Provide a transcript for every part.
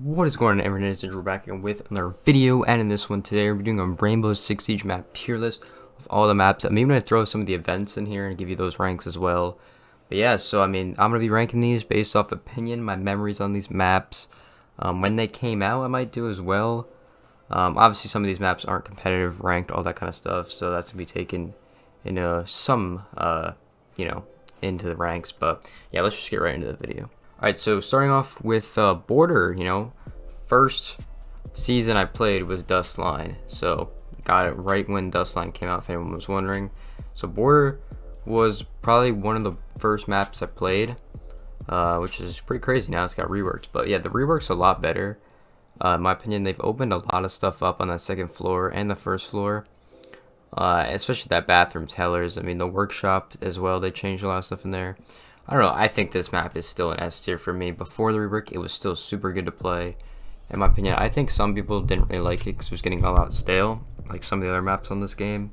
What is going on, everyone? It's Andrew back again with another video, and in this one today we're doing a Rainbow Six Siege map tier list of all the maps. I'm even going to throw some of the events in here and give you those ranks as well. But yeah, so I'm going to be ranking these based off opinion, my memories on these maps. When they came out, I might do as well. Obviously, some of these maps aren't competitive, ranked, all that kind of stuff, so that's going to be taken into into the ranks. But yeah, let's just get right into the video. Alright, so starting off with Border, first season I played was Dustline, so got it right when Dustline came out, if anyone was wondering. So Border was probably one of the first maps I played, which is pretty crazy now, it's got reworked. But yeah, the rework's a lot better. In my opinion, they've opened a lot of stuff up on that second floor and the first floor, especially that bathroom tellers. I mean, the workshop as well, they changed a lot of stuff in there. I don't know, I think this map is still an S tier for me. Before the rework, it was still super good to play. In my opinion, I think some people didn't really like it because it was getting a lot stale, like some of the other maps on this game.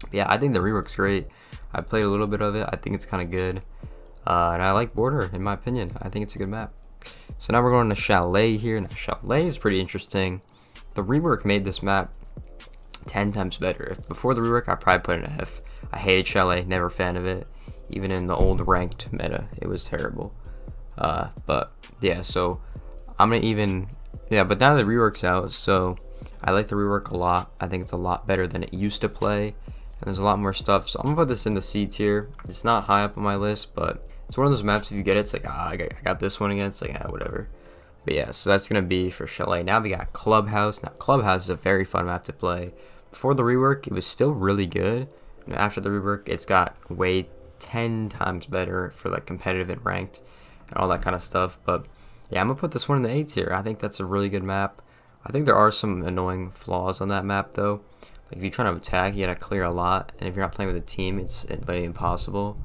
But yeah, I think the rework's great. I played a little bit of it, I think it's kind of good. And I like Border, in my opinion. I think it's a good map. So now we're going to Chalet here. Now, Chalet is pretty interesting. The rework made this map 10 times better. Before the rework, I probably put an F. I hated Chalet, never a fan of it. Even in the old ranked meta, it was terrible. But yeah, so I'm gonna but now the rework's out, so I like the rework a lot. I think it's a lot better than it used to play, and there's a lot more stuff. So I'm gonna put this in the C tier. It's not high up on my list, but it's one of those maps, if you get it, it's like, I got this one again. It's like, whatever. But yeah, so that's gonna be for Chalet. Now we got Clubhouse. Now Clubhouse is a very fun map to play. Before the rework, it was still really good. And after the rework, it's got way 10 times better for like competitive and ranked and all that kind of stuff. But yeah, I'm gonna put this one in the A tier. I think that's a really good map. I think there are some annoying flaws on that map though. Like if you're trying to attack, you gotta clear a lot, and if you're not playing with a team, it's like impossible.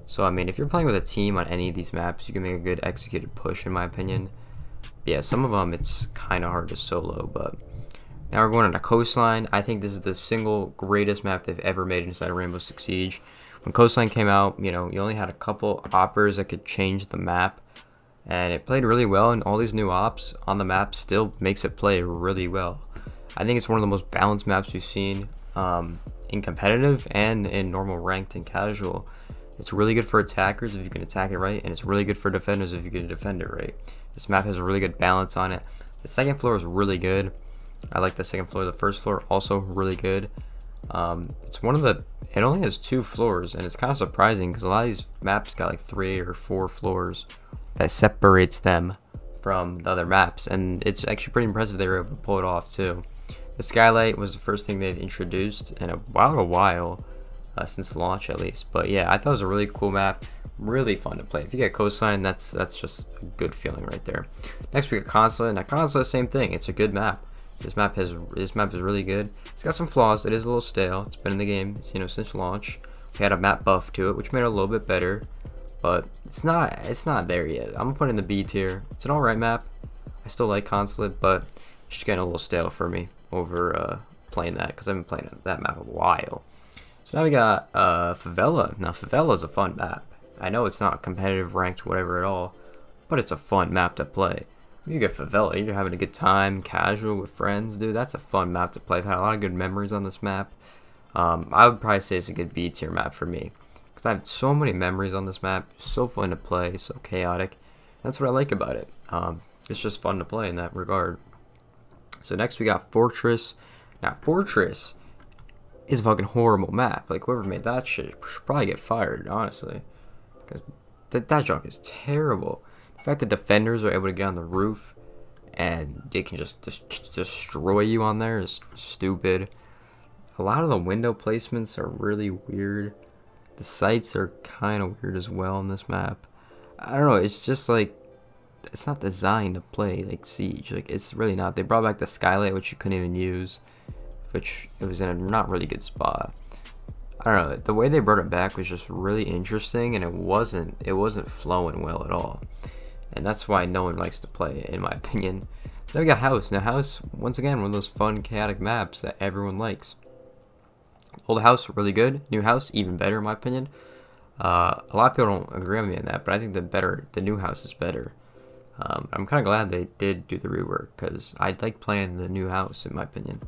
So I mean, if you're playing with a team on any of these maps, you can make a good executed push, in my opinion. But yeah, some of them it's kind of hard to solo. But now we're going on to Coastline. I think this is the single greatest map they've ever made inside of Rainbow Six Siege. When Coastline came out, you only had a couple oppers that could change the map, and it played really well, and all these new ops on the map still makes it play really well. I think it's one of the most balanced maps we've seen in competitive and in normal ranked and casual. It's really good for attackers if you can attack it right, and it's really good for defenders if you can defend it right. This map has a really good balance on it. The second floor is really good. I like the second floor. The first floor also really good. It only has 2 floors, and it's kind of surprising because a lot of these maps got like 3 or 4 floors that separates them from the other maps, and it's actually pretty impressive they were able to pull it off too. The Skylight was the first thing they've introduced in a while, since launch at least. But yeah, I thought it was a really cool map, really fun to play. If you get Coastline, that's just a good feeling right there. Next we got Consulate. Now Consulate, same thing. It's a good map. This map is really good. It's got some flaws. It is a little stale. It's been in the game, since launch. We had a map buff to it, which made it a little bit better, but it's not there yet. I'm gonna put it in the B tier. It's an alright map. I still like Consulate, but it's just getting a little stale for me over playing that, because I've been playing that map a while. So now we got Favela. Now Favela is a fun map. I know it's not competitive, ranked, whatever at all, but it's a fun map to play. You get Favela, you're having a good time, casual with friends, dude. That's a fun map to play. I've had a lot of good memories on this map. I would probably say it's a good B tier map for me, because I have so many memories on this map. It's so fun to play, so chaotic. That's what I like about it. It's just fun to play in that regard. So next we got Fortress. Now Fortress is a fucking horrible map. Like, whoever made that shit should probably get fired, honestly, because that junk is terrible. The fact that defenders are able to get on the roof and they can just destroy you on there is stupid. A lot of the window placements are really weird. The sights are kind of weird as well on this map. I don't know, it's just like, it's not designed to play like Siege. Like, it's really not. They brought back the Skylight, which you couldn't even use, which it was in a not really good spot. I don't know, the way they brought it back was just really interesting, and it wasn't flowing well at all. And that's why no one likes to play it, in my opinion. So now we got House. Now House, once again, one of those fun, chaotic maps that everyone likes. Old House, really good. New House, even better, in my opinion. A lot of people don't agree with me on that, but I think the new House is better. I'm kind of glad they did do the rework because I like playing the new house in my opinion.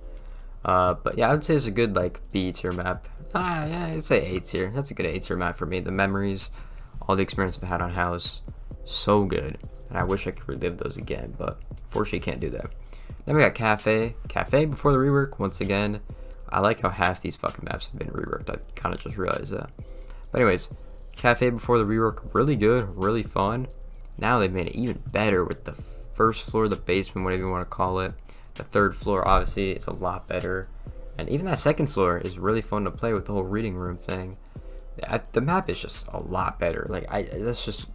But yeah, I would say it's a good like B tier map. Yeah, I'd say A tier. That's a good A tier map for me. The memories, all the experience I've had on house, so good. And I wish I could relive those again, but unfortunately can't do that. Then we got Cafe. Cafe before the rework, once again. I like how half these fucking maps have been reworked. I kind of just realized that. But anyways, Cafe before the rework, really good, really fun. Now they've made it even better with the first floor, the basement, whatever you want to call it. The third floor, obviously, is a lot better. And even that second floor is really fun to play with the whole reading room thing. The map is just a lot better. Like, that's just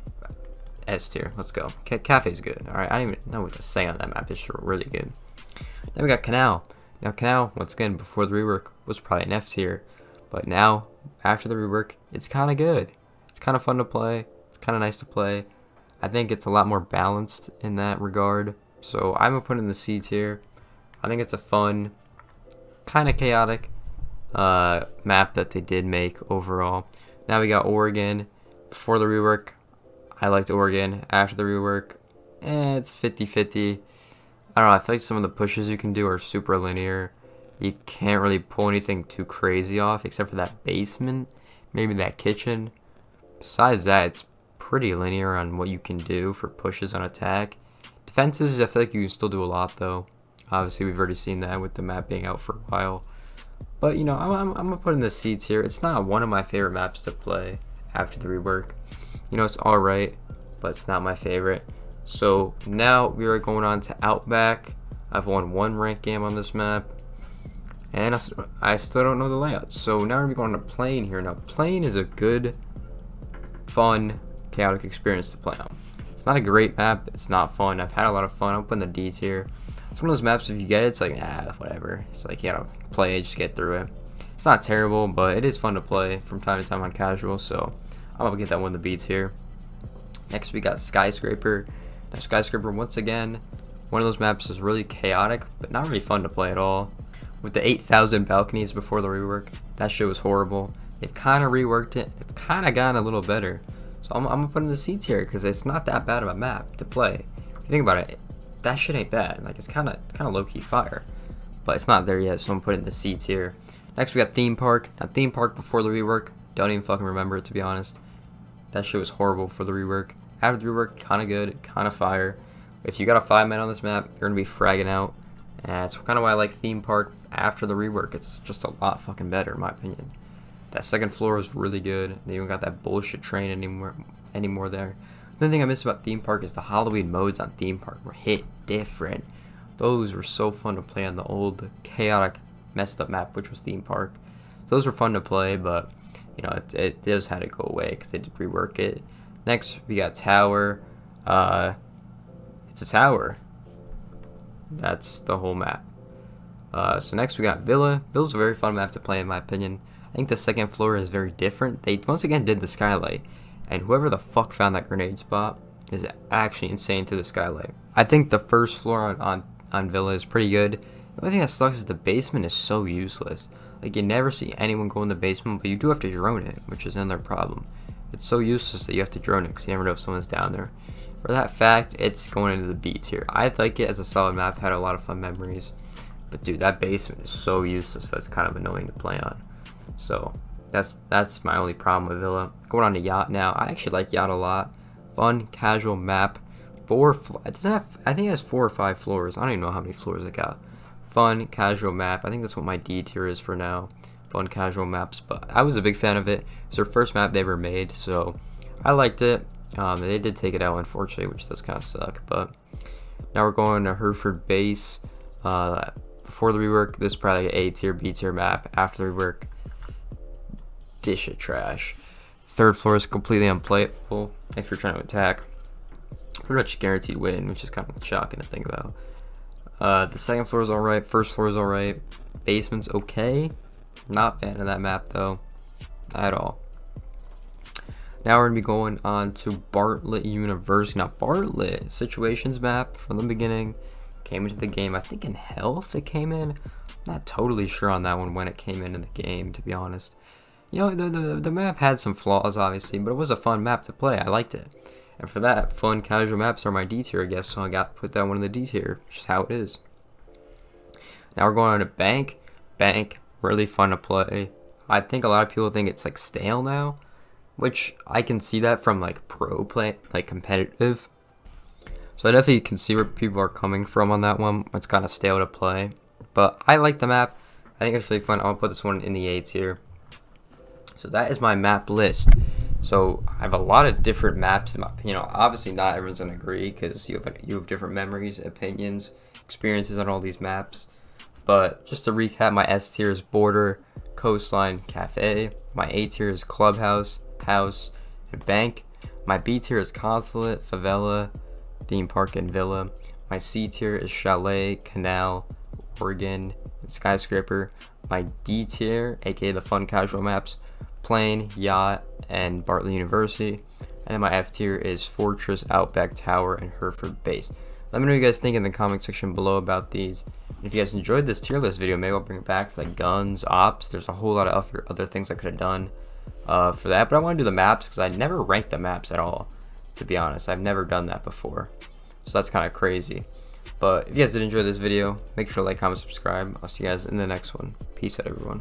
S tier. Let's go. Cafe's good. Alright, I don't even know what to say on that map. It's really good. Then we got Canal. Now, Canal, once again, before the rework, was probably an F tier. But now, after the rework, it's kind of good. It's kind of fun to play. It's kind of nice to play. I think it's a lot more balanced in that regard. So I'm going to put it in the C tier. I think it's a fun, kind of chaotic map that they did make overall. Now we got Oregon. Before the rework, I liked Oregon. After the rework, it's 50-50. I don't know, I feel like some of the pushes you can do are super linear. You can't really pull anything too crazy off except for that basement, maybe that kitchen. Besides that, it's pretty linear on what you can do for pushes on attack. Defenses, I feel like you can still do a lot though. Obviously, we've already seen that with the map being out for a while. But, you know, I'm going to put in the C tier. It's not one of my favorite maps to play after the rework. You know, it's alright, but it's not my favorite. So, now we are going on to Outback. I've won one ranked game on this map. And I still don't know the layout. So, now we're going to Plane here. Now, Plane is a good, fun, chaotic experience to play on. It's not a great map. It's not fun. I've had a lot of fun. I'll put in the D tier. It's one of those maps, if you get it, it's like, whatever. It's like, you gotta play it, just get through it. It's not terrible, but it is fun to play from time to time on casual, so I'm gonna get that one in the B tier. Next, we got Skyscraper. Now, Skyscraper, once again, one of those maps is really chaotic, but not really fun to play at all. With the 8,000 balconies before the rework, that shit was horrible. They've kind of reworked it. It's kind of gotten a little better. So I'm gonna put in the C tier because it's not that bad of a map to play. If you think about it, that shit ain't bad. Like, it's kind of low-key fire, but it's not there yet, so I'm gonna put it in the C tier. Next, we got Theme Park. Now, Theme Park before the rework, don't even fucking remember it, to be honest. That shit was horrible for the rework. After the rework, kind of good, kind of fire. If you got a 5-man on this map, you're gonna be fragging out, and that's kind of why I like Theme Park after the rework. It's just a lot fucking better, in my opinion. That second floor is really good. They don't got that bullshit train anymore there. The thing I miss about Theme Park is the Halloween modes on Theme Park were hit different. Those were so fun to play on the old chaotic messed up map, which was Theme Park. So those were fun to play, but you know, it just had to go away because they did rework it. Next, we got Tower. It's a tower. That's the whole map. So next we got Villa. Villa's a very fun map to play in my opinion. I think the second floor is very different. They once again did the skylight. And whoever the fuck found that grenade spot is actually insane to the skylight. I think the first floor on Villa is pretty good. The only thing that sucks is the basement is so useless. Like, you never see anyone go in the basement, but you do have to drone it, which is another problem. It's so useless that you have to drone it because you never know if someone's down there. For that fact, it's going into the B tier. I like it as a solid map, had a lot of fun memories. But dude, that basement is so useless that's kind of annoying to play on. So that's my only problem with Villa. Going on to Yacht now. I actually like Yacht a lot. Fun, casual map. I think it has 4 or 5 floors. I don't even know how many floors it got. Fun, casual map. I think that's what my D tier is for now. Fun, casual maps. But I was a big fan of it. It's their first map they ever made, so I liked it. They did take it out, unfortunately, which does kind of suck. But now we're going to Hereford Base. Before the rework, this is probably an A tier, B tier map. After the rework, dish of trash. Third floor is completely unplayable if you're trying to attack. Pretty much guaranteed win, which is kind of shocking to think about. The second floor is alright. First floor is alright. Basement's okay. Not a fan of that map though, at all. Now we're gonna be going on to Bartlett University. Now Bartlett situations map from the beginning came into the game. I think in health it came in. Not totally sure on that one when it came into the game, to be honest. You know, the map had some flaws, obviously, but it was a fun map to play. I liked it. And for that, fun casual maps are my D tier, I guess, so I got to put that one in the D tier, which is how it is. Now we're going on to Bank. Bank, really fun to play. I think a lot of people think it's like stale now, which I can see that from like pro play, like competitive. So I definitely can see where people are coming from on that one. It's kind of stale to play, but I like the map. I think it's really fun. I'll put this one in the A tier. So that is my map list. So I have a lot of different maps. Obviously not everyone's gonna agree because you have different memories, opinions, experiences on all these maps. But just to recap, my S tier is Border, Coastline, Cafe. My A tier is Clubhouse, House, and Bank. My B tier is Consulate, Favela, Theme Park, and Villa. My C tier is Chalet, Canal, Oregon, and Skyscraper. My D tier, aka the fun casual maps, Plane, Yacht, and Bartlett University. And then my F tier is Fortress, Outback, Tower, and Hereford Base. Let me know what you guys think in the comment section below about these. And if you guys enjoyed this tier list video, maybe I'll bring it back for like guns, ops. There's a whole lot of other things I could have done for that. But I want to do the maps because I never ranked the maps at all, to be honest. I've never done that before. So that's kind of crazy. But if you guys did enjoy this video, make sure to like, comment, subscribe. I'll see you guys in the next one. Peace out, everyone.